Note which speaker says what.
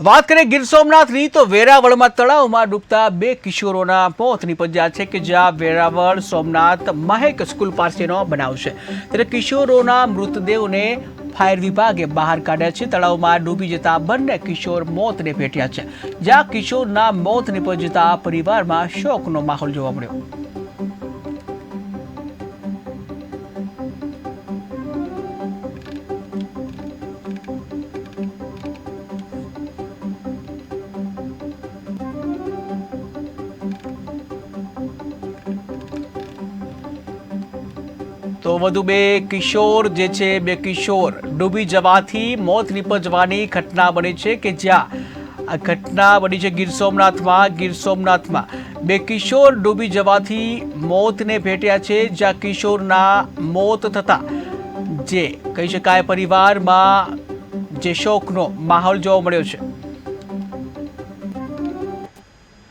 Speaker 1: વાત કરીએ ગીર સોમનાથની તો વેરાવળમાં તળાવમાં ડૂબતા બે કિશોરોના મોત નિપજ્યા છે કે જ્યાં વેરાવળ સોમનાથ મહેક સ્કૂલ પાસેનો બનાવ છે ત્યારે કિશોરોના મૃતદેહને ફાયર વિભાગે બહાર કાઢ્યા છે। તળાવમાં ડૂબી જતા બંને કિશોર મોતને ભેટ્યા છે, જ્યાં કિશોરના મોત નિપજતા પરિવારમાં શોકનો માહોલ જોવા મળ્યો। તો વધુ બે કિશોર ડૂબી જવાથી મોત નિપજવાની ઘટના બની છે કે જ્યાં આ ઘટના બની છે ગીર સોમનાથમાં બે કિશોર ડૂબી જવાથી મોતને ભેટ્યા છે, જ્યાં કિશોરના મોત થતા જે કહી શકાય પરિવારમાં જે શોકનો માહોલ જોવા મળ્યો છે।